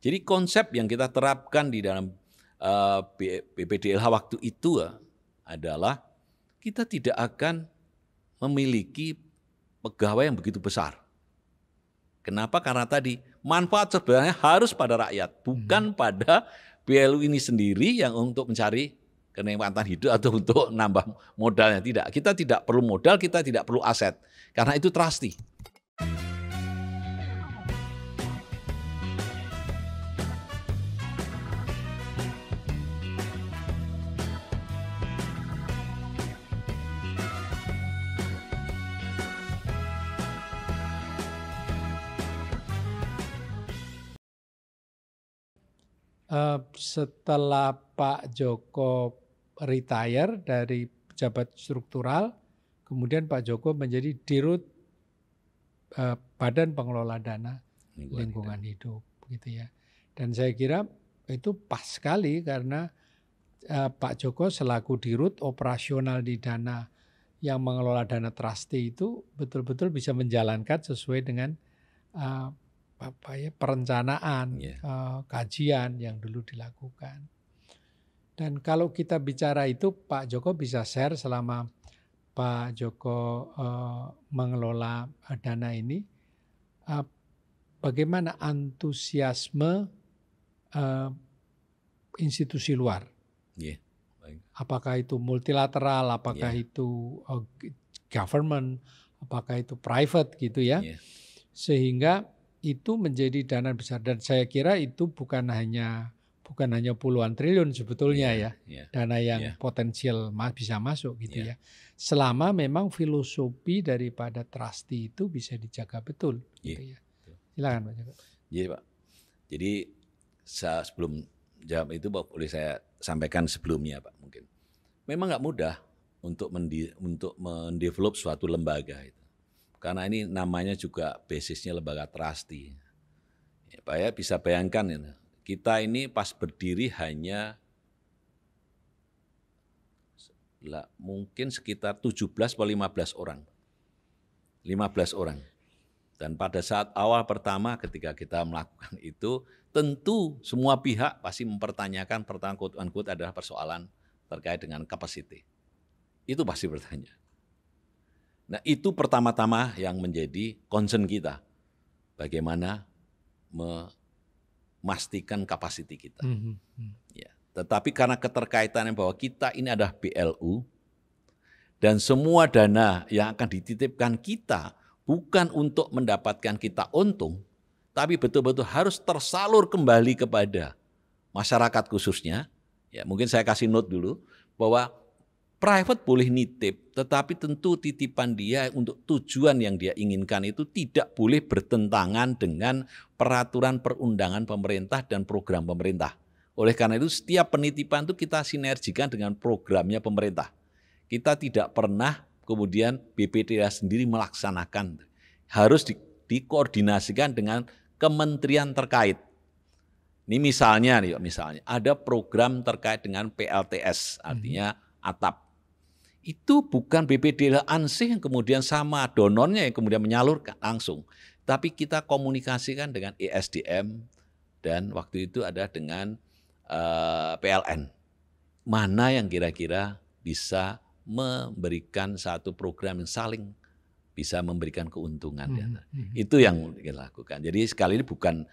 Jadi konsep yang kita terapkan di dalam BPDLH waktu itu adalah kita tidak akan memiliki pegawai yang begitu besar. Kenapa? Karena tadi manfaat sebenarnya harus pada rakyat, bukan pada BLU ini sendiri yang untuk mencari kenikmatan hidup atau untuk nambah modalnya. Tidak, kita tidak perlu modal, kita tidak perlu aset, karena itu trusty. Setelah Pak Joko retire dari pejabat struktural, kemudian Pak Joko menjadi Dirut Badan Pengelola Dana Lingkungan Hidup, gitu ya. Dan saya kira itu pas sekali karena Pak Joko selaku Dirut operasional di dana yang mengelola dana trustee itu betul-betul bisa menjalankan sesuai dengan perencanaan, kajian yang dulu dilakukan. Dan kalau kita bicara itu, Pak Joko bisa share selama Pak Joko mengelola dana ini, bagaimana antusiasme institusi luar? Apakah itu multilateral, apakah itu government, apakah itu private gitu ya, sehingga itu menjadi dana besar. Dan saya kira itu bukan hanya puluhan triliun sebetulnya dana yang potensial bisa masuk gitu ya. Selama memang filosofi daripada trustee itu bisa dijaga betul. Gitu ya. Silakan Pak Joko. Iya Pak. Jadi sebelum jawab itu Pak, boleh saya sampaikan sebelumnya Pak mungkin. Memang nggak mudah untuk mendevelop suatu lembaga itu. Karena ini namanya juga basisnya lembaga trustee. Ya, Pak ya bisa bayangkan ya, kita ini pas berdiri hanya mungkin sekitar 17 atau 15 orang. 15 orang. Dan pada saat awal pertama ketika kita melakukan itu, tentu semua pihak pasti mempertanyakan quote-unquote adalah persoalan terkait dengan capacity. Itu pasti bertanya. Nah itu pertama-tama yang menjadi concern kita. Bagaimana memastikan kapasiti kita. Ya, tetapi karena keterkaitannya bahwa kita ini adalah BLU, dan semua dana yang akan dititipkan kita bukan untuk mendapatkan kita untung, tapi betul-betul harus tersalur kembali kepada masyarakat khususnya. Ya, mungkin saya kasih note dulu bahwa private boleh nitip, tetapi tentu titipan dia untuk tujuan yang dia inginkan itu tidak boleh bertentangan dengan peraturan perundangan pemerintah dan program pemerintah. Oleh karena itu setiap penitipan itu kita sinergikan dengan programnya pemerintah. Kita tidak pernah kemudian BPDLH sendiri melaksanakan. Harus dikoordinasikan dengan kementerian terkait. Ini misalnya ada program terkait dengan PLTS, artinya atap. Itu bukan BPDLH ansih yang kemudian sama donornya yang kemudian menyalurkan langsung. Tapi kita komunikasikan dengan ESDM dan waktu itu ada dengan PLN. Mana yang kira-kira bisa memberikan satu program yang saling bisa memberikan keuntungan. Itu yang kita lakukan. Jadi sekali ini bukan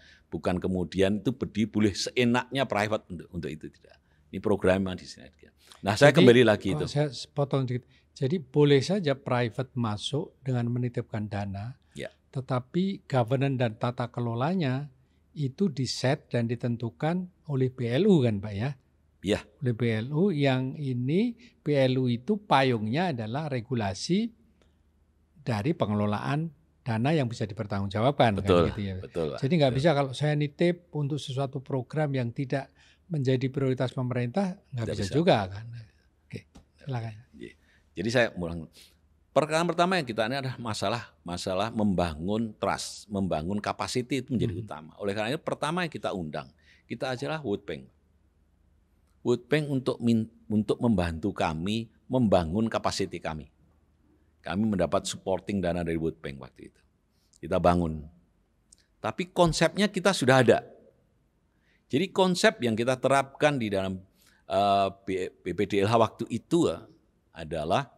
kemudian itu boleh seenaknya private untuk itu, tidak. Ini program yang disinergikan. Nah, saya kembali lagi itu. Saya potong sedikit. Jadi boleh saja private masuk dengan menitipkan dana, tetapi governance dan tata kelolanya itu diset dan ditentukan oleh BLU kan Pak ya? Iya. Oleh BLU yang ini BLU itu payungnya adalah regulasi dari pengelolaan dana yang bisa dipertanggungjawabkan. Betul, kan gitu ya. Betul. Jadi nggak bisa kalau saya nitip untuk sesuatu program yang tidak menjadi prioritas pemerintah, nggak bisa juga kan. Oke, silakan. Jadi saya ulang. Perkara pertama yang kita ini adalah masalah membangun trust, membangun capacity itu menjadi utama. Oleh karena itu pertama yang kita undang, kita ajalah World Bank. World Bank untuk membantu kami membangun capacity kami. Kami mendapat supporting dana dari World Bank waktu itu. Kita bangun. Tapi konsepnya kita sudah ada. Jadi konsep yang kita terapkan di dalam BPDLH waktu itu adalah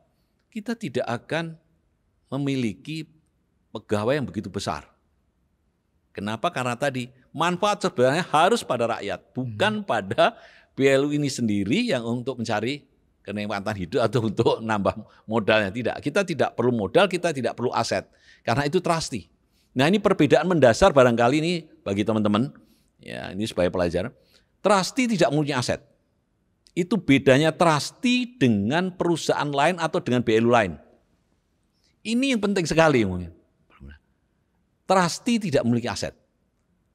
kita tidak akan memiliki pegawai yang begitu besar. Kenapa? Karena tadi manfaat sebenarnya harus pada rakyat, bukan pada BLU ini sendiri yang untuk mencari kenikmatan hidup atau untuk nambah modalnya. Tidak, kita tidak perlu modal, kita tidak perlu aset. Karena itu trusty. Nah, ini perbedaan mendasar barangkali ini bagi teman-teman. Ya, ini sebagai pelajaran. Trusty tidak mempunyai aset. Itu bedanya trusty dengan perusahaan lain atau dengan BLU lain. Ini yang penting sekali. Trusty tidak memiliki aset.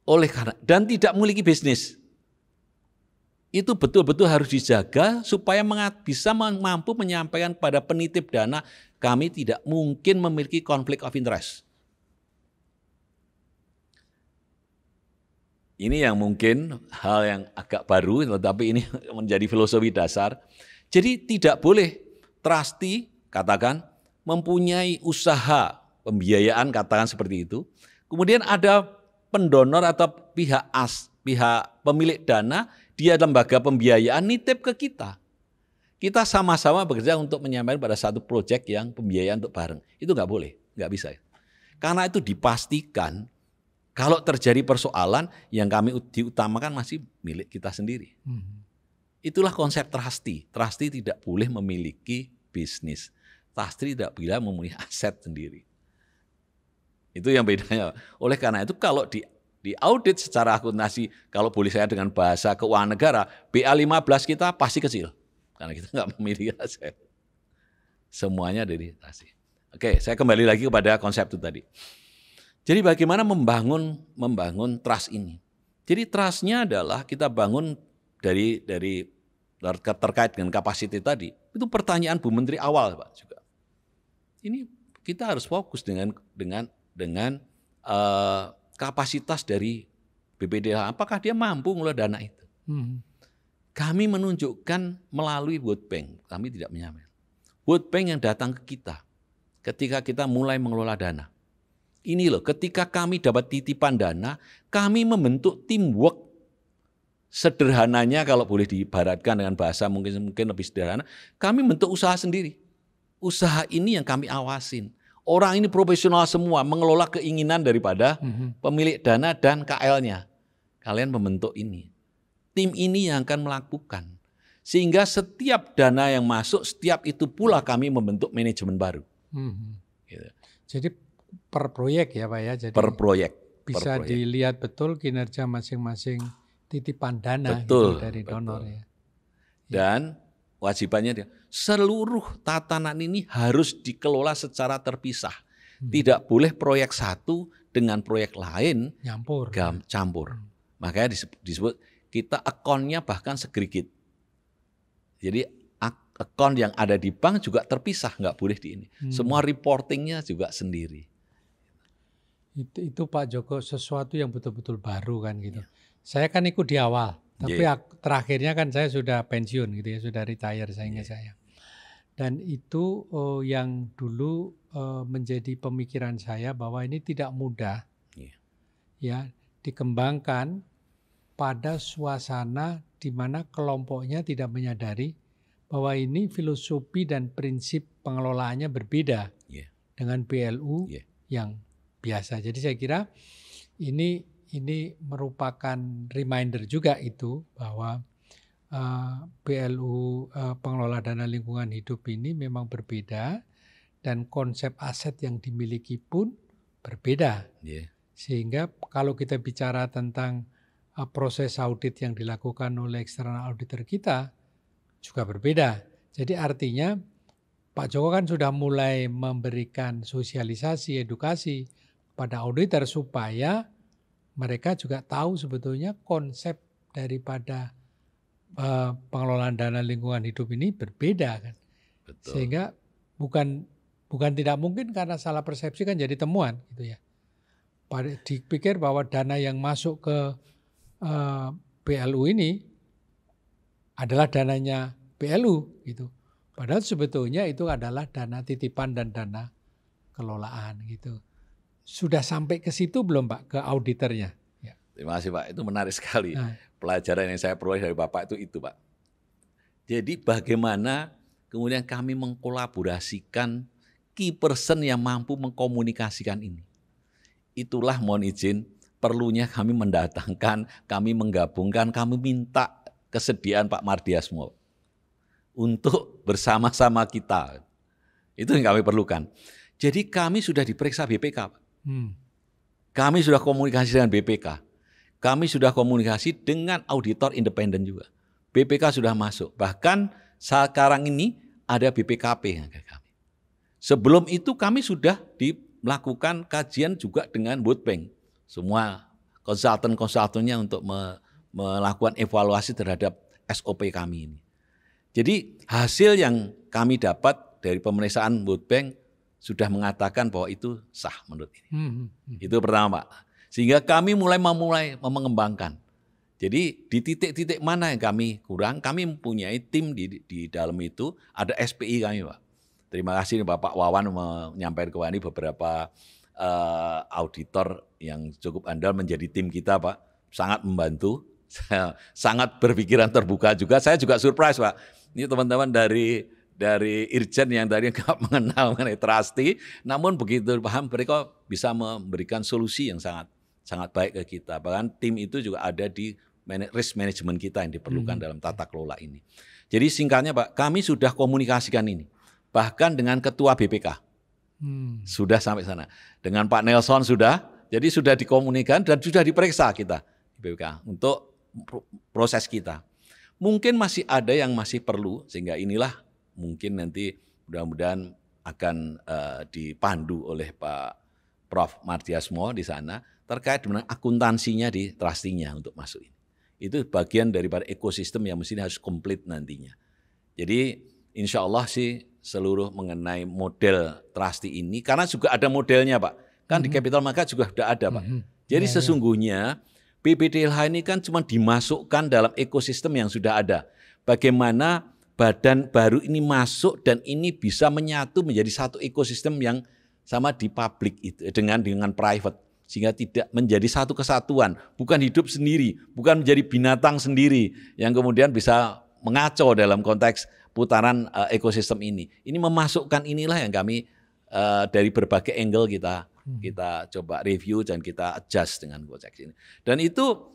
Oleh karena dan tidak memiliki bisnis. Itu betul-betul harus dijaga supaya bisa mampu menyampaikan pada penitip dana, kami tidak mungkin memiliki konflik of interest. Ini yang mungkin hal yang agak baru, tetapi ini menjadi filosofi dasar. Jadi tidak boleh trusty, katakan, mempunyai usaha pembiayaan, katakan seperti itu. Kemudian ada pendonor atau pihak pemilik dana, dia lembaga pembiayaan nitip ke kita. Kita sama-sama bekerja untuk menyampaikan pada satu proyek yang pembiayaan untuk bareng. Itu nggak boleh, nggak bisa. Karena itu dipastikan kalau terjadi persoalan yang kami diutamakan masih milik kita sendiri. Itulah konsep trusty. Trusty tidak boleh memiliki bisnis. Trusty tidak boleh memiliki aset sendiri. Itu yang bedanya. Oleh karena itu kalau di audit secara akuntansi, kalau boleh saya dengan bahasa keuangan negara, BA15 kita pasti kecil. Karena kita nggak memiliki aset. Semuanya dari trust. Oke, saya kembali lagi kepada konsep itu tadi. Jadi bagaimana membangun trust ini? Jadi trust-nya adalah kita bangun dari terkait dengan kapasitas tadi. Itu pertanyaan Bu Menteri awal, Pak, juga. Ini kita harus fokus dengan kapasitas dari BPDLH. Apakah dia mampu mengelola dana itu? Kami menunjukkan melalui World Bank. Kami tidak menyampaikan. World Bank yang datang ke kita ketika kita mulai mengelola dana. Ini loh, ketika kami dapat titipan dana, kami membentuk teamwork. Sederhananya kalau boleh diibaratkan dengan bahasa mungkin lebih sederhana, kami bentuk usaha sendiri. Usaha ini yang kami awasin. Orang ini profesional semua, mengelola keinginan daripada pemilik dana dan KL-nya. Kalian membentuk ini. Tim ini yang akan melakukan. Sehingga setiap dana yang masuk, setiap itu pula kami membentuk manajemen baru. Gitu. Jadi per proyek ya Pak ya? Jadi per proyek. Bisa dilihat betul kinerja masing-masing titipan dana gitu dari donor ya. Dan wajibannya dia, seluruh tatanan ini harus dikelola secara terpisah. Tidak boleh proyek satu dengan proyek lain campur. Makanya disebut kita akunnya bahkan segregate. Jadi akun yang ada di bank juga terpisah, nggak boleh di ini. Semua reportingnya juga sendiri. Itu Pak Joko sesuatu yang betul-betul baru kan gitu. Saya kan ikut di awal. Tapi terakhirnya kan saya sudah pensiun gitu ya, sudah retire saya. Dan itu yang dulu menjadi pemikiran saya bahwa ini tidak mudah ya dikembangkan pada suasana di mana kelompoknya tidak menyadari bahwa ini filosofi dan prinsip pengelolaannya berbeda dengan BLU yang biasa. Jadi saya kira ini merupakan reminder juga itu bahwa BLU pengelola dana lingkungan hidup ini memang berbeda dan konsep aset yang dimiliki pun berbeda. Sehingga kalau kita bicara tentang proses audit yang dilakukan oleh eksternal auditor kita juga berbeda. Jadi artinya Pak Joko kan sudah mulai memberikan sosialisasi, edukasi pada auditor supaya mereka juga tahu sebetulnya konsep daripada pengelolaan dana lingkungan hidup ini berbeda kan. Betul. Sehingga bukan tidak mungkin karena salah persepsi kan jadi temuan gitu ya. Dipikir bahwa dana yang masuk ke BLU ini adalah dananya BLU gitu. Padahal sebetulnya itu adalah dana titipan dan dana kelolaan gitu. Sudah sampai ke situ belum Pak, ke auditornya? Ya. Terima kasih Pak, itu menarik sekali. pelajaran yang saya peroleh dari Bapak itu Pak. Jadi bagaimana kemudian kami mengkolaborasikan key person yang mampu mengkomunikasikan ini. Itulah mohon izin perlunya kami mendatangkan, kami menggabungkan, kami minta kesediaan Pak Mardiasmo untuk bersama-sama kita. Itu yang kami perlukan. Jadi kami sudah diperiksa BPK Pak. Kami sudah komunikasi dengan BPK. Kami sudah komunikasi dengan auditor independen juga. BPK sudah masuk. Bahkan sekarang ini ada BPKP yang kami. Sebelum itu kami sudah melakukan kajian juga dengan World Bank. Semua konsultan-konsultannya untuk melakukan evaluasi terhadap SOP kami ini. Jadi hasil yang kami dapat dari pemeriksaan World Bank sudah mengatakan bahwa itu sah menurut ini. Itu pertama Pak. Sehingga kami mulai mengembangkan. Jadi di titik-titik mana yang kami kurang, kami mempunyai tim di dalam itu, ada SPI kami Pak. Terima kasih Bapak Wawan menyampaikan ke kami beberapa auditor yang cukup andal menjadi tim kita Pak. Sangat membantu, sangat berpikiran terbuka juga. Saya juga surprise Pak. Ini teman-teman dari Irjen yang tadi nggak mengenal mengenai trustee, namun begitu paham mereka bisa memberikan solusi yang sangat baik ke kita. Bahkan tim itu juga ada di risk management kita yang diperlukan dalam tata kelola ini. Jadi singkatnya Pak, kami sudah komunikasikan ini. Bahkan dengan Ketua BPK, sudah sampai sana. Dengan Pak Nelson sudah, jadi sudah dikomunikasikan dan sudah diperiksa kita di BPK untuk proses kita. Mungkin masih ada yang masih perlu, sehingga inilah mungkin nanti mudah-mudahan akan dipandu oleh Pak Prof. Mardiasmo di sana terkait dengan akuntansinya di trustinya untuk masuk ini. Itu bagian daripada ekosistem yang mesti harus komplit nantinya. Jadi insya Allah sih seluruh mengenai model trustee ini, karena juga ada modelnya Pak. Kan di capital market juga sudah ada Pak. Jadi sesungguhnya PBDLH ini kan cuma dimasukkan dalam ekosistem yang sudah ada. Bagaimana badan baru ini masuk dan ini bisa menyatu menjadi satu ekosistem yang sama di publik itu dengan private. Sehingga tidak menjadi satu kesatuan, bukan hidup sendiri, bukan menjadi binatang sendiri yang kemudian bisa mengacau dalam konteks putaran ekosistem ini. Ini memasukkan inilah yang kami dari berbagai angle kita coba review dan kita adjust dengan konteks ini. Dan itu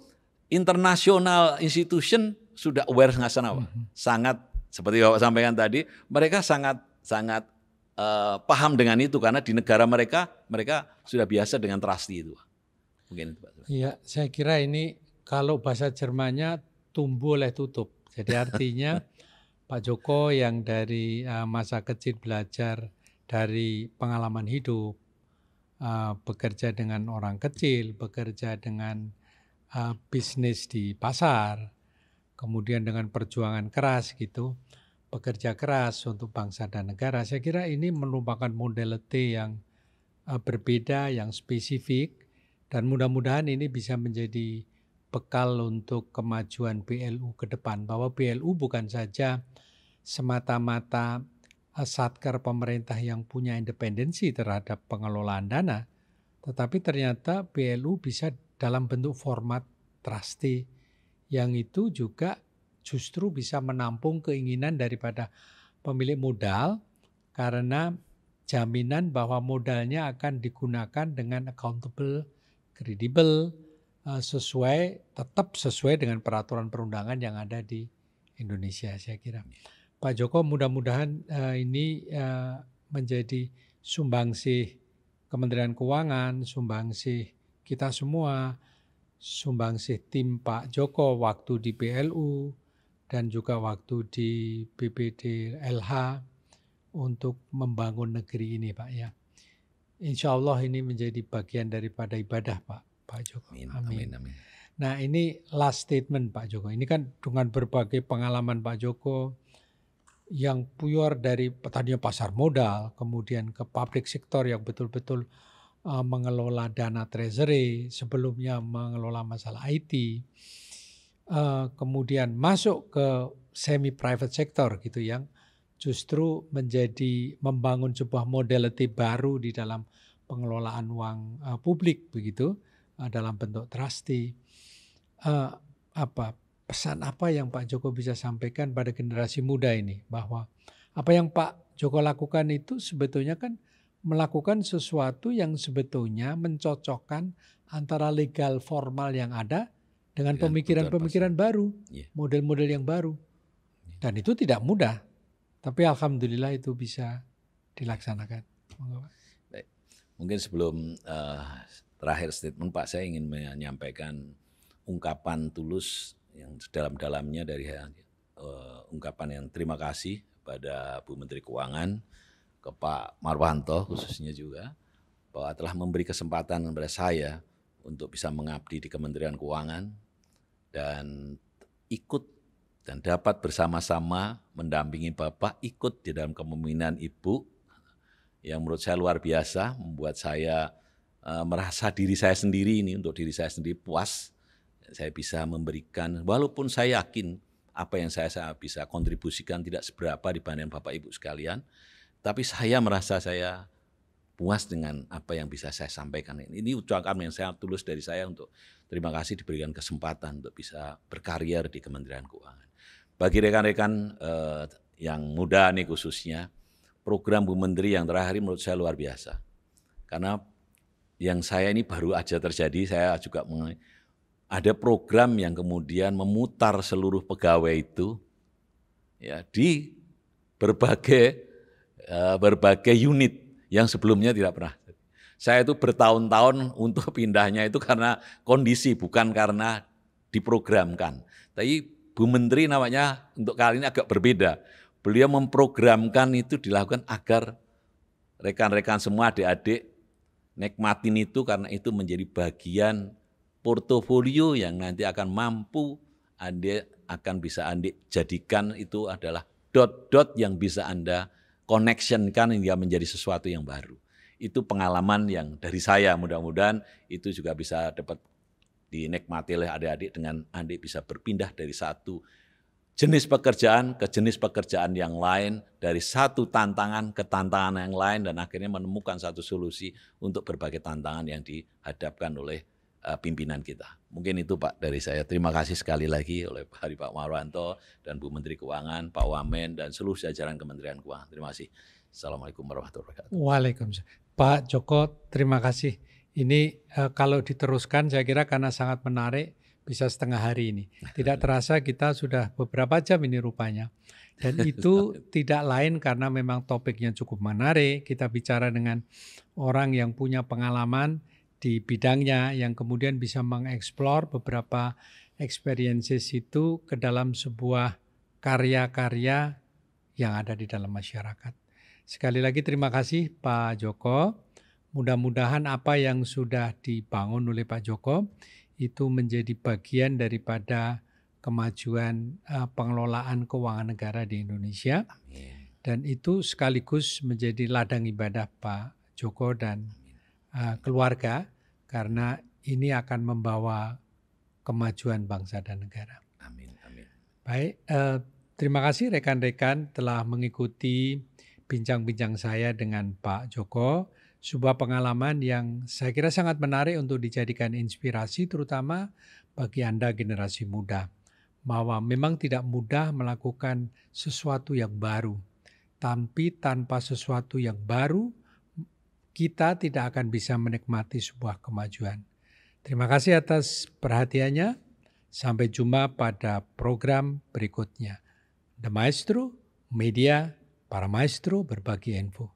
international institution sudah aware sana, sangat seperti Bapak sampaikan tadi, mereka sangat paham dengan itu karena di negara mereka sudah biasa dengan trustee itu. Mungkin itu Pak. Iya, saya kira ini kalau bahasa Jermannya tumbuh oleh tutup. Jadi artinya Pak Joko yang dari masa kecil belajar dari pengalaman hidup, bekerja dengan orang kecil, bekerja dengan bisnis di pasar, kemudian dengan perjuangan keras gitu, bekerja keras untuk bangsa dan negara. Saya kira ini merupakan modality yang berbeda, yang spesifik, dan mudah-mudahan ini bisa menjadi bekal untuk kemajuan BLU ke depan. Bahwa BLU bukan saja semata-mata satker pemerintah yang punya independensi terhadap pengelolaan dana, tetapi ternyata BLU bisa dalam bentuk format trustee yang itu juga justru bisa menampung keinginan daripada pemilik modal karena jaminan bahwa modalnya akan digunakan dengan accountable, kredibel, tetap sesuai dengan peraturan perundangan yang ada di Indonesia, saya kira. Pak Joko, mudah-mudahan ini menjadi sumbangsih Kementerian Keuangan, sumbangsih kita semua, sumbangsih tim Pak Joko waktu di BLU dan juga waktu di BPDLH untuk membangun negeri ini Pak ya. Insya Allah ini menjadi bagian daripada ibadah Pak Joko. Amin. Nah ini last statement Pak Joko. Ini kan dengan berbagai pengalaman Pak Joko yang pure dari tadinya pasar modal, kemudian ke public sector yang betul-betul mengelola dana treasury, sebelumnya mengelola masalah IT, kemudian masuk ke semi private sector gitu yang justru membangun sebuah modality baru di dalam pengelolaan uang publik begitu dalam bentuk trustee. pesan apa yang Pak Joko bisa sampaikan pada generasi muda ini, bahwa apa yang Pak Joko lakukan itu sebetulnya kan melakukan sesuatu yang sebetulnya mencocokkan antara legal formal yang ada dengan pemikiran-pemikiran baru, model-model yang baru. Dan itu tidak mudah, tapi alhamdulillah itu bisa dilaksanakan. Baik. Mungkin sebelum terakhir statement Pak, saya ingin menyampaikan ungkapan tulus yang sedalam-dalamnya dari ungkapan yang terima kasih pada Bu Menteri Keuangan, ke Pak Marwanto khususnya juga, bahwa telah memberi kesempatan kepada saya untuk bisa mengabdi di Kementerian Keuangan dan ikut dan dapat bersama-sama mendampingi Bapak, ikut di dalam kepemimpinan Ibu yang menurut saya luar biasa, membuat saya merasa diri saya sendiri ini, untuk diri saya sendiri puas. Saya bisa memberikan, walaupun saya yakin apa yang saya bisa kontribusikan tidak seberapa dibanding Bapak Ibu sekalian, tapi saya merasa saya puas dengan apa yang bisa saya sampaikan. Ini ucapan yang saya tulus dari saya untuk terima kasih diberikan kesempatan untuk bisa berkarier di Kementerian Keuangan. Bagi rekan-rekan yang muda nih khususnya, program Bu Menteri yang terakhir menurut saya luar biasa. Karena yang saya ini baru aja terjadi, saya juga ada program yang kemudian memutar seluruh pegawai itu ya di berbagai unit yang sebelumnya tidak pernah. Saya itu bertahun-tahun untuk pindahnya itu karena kondisi, bukan karena diprogramkan. Tapi Bu Menteri namanya untuk kali ini agak berbeda. Beliau memprogramkan itu dilakukan agar rekan-rekan semua, adik-adik nikmatin itu, karena itu menjadi bagian portofolio yang nanti akan mampu Anda akan bisa Anda jadikan itu adalah dot-dot yang bisa Anda connectionkan hingga menjadi sesuatu yang baru. Itu pengalaman yang dari saya, mudah-mudahan itu juga bisa dapat dinikmati oleh adik-adik dengan Anda bisa berpindah dari satu jenis pekerjaan ke jenis pekerjaan yang lain, dari satu tantangan ke tantangan yang lain, dan akhirnya menemukan satu solusi untuk berbagai tantangan yang dihadapkan oleh pimpinan kita. Mungkin itu Pak dari saya. Terima kasih sekali lagi oleh Pak Marwanto dan Bu Menteri Keuangan, Pak Wamen, dan seluruh jajaran Kementerian Keuangan. Terima kasih. Assalamualaikum warahmatullahi wabarakatuh. Waalaikumsalam. Pak Joko, terima kasih. Ini kalau diteruskan saya kira karena sangat menarik, bisa setengah hari ini. Tidak terasa kita sudah beberapa jam ini rupanya. Dan itu tidak lain karena memang topiknya cukup menarik. Kita bicara dengan orang yang punya pengalaman di bidangnya, yang kemudian bisa mengeksplor beberapa experiences itu ke dalam sebuah karya-karya yang ada di dalam masyarakat. Sekali lagi terima kasih Pak Joko. Mudah-mudahan apa yang sudah dibangun oleh Pak Joko itu menjadi bagian daripada kemajuan pengelolaan keuangan negara di Indonesia. Dan itu sekaligus menjadi ladang ibadah Pak Joko dan keluarga, karena ini akan membawa kemajuan bangsa dan negara. Amin, amin. Baik, terima kasih rekan-rekan telah mengikuti bincang-bincang saya dengan Pak Joko. Sebuah pengalaman yang saya kira sangat menarik untuk dijadikan inspirasi, terutama bagi Anda generasi muda, bahwa memang tidak mudah melakukan sesuatu yang baru. Tapi tanpa sesuatu yang baru, kita tidak akan bisa menikmati sebuah kemajuan. Terima kasih atas perhatiannya. Sampai jumpa pada program berikutnya. The Maestro Media, para maestro berbagi info.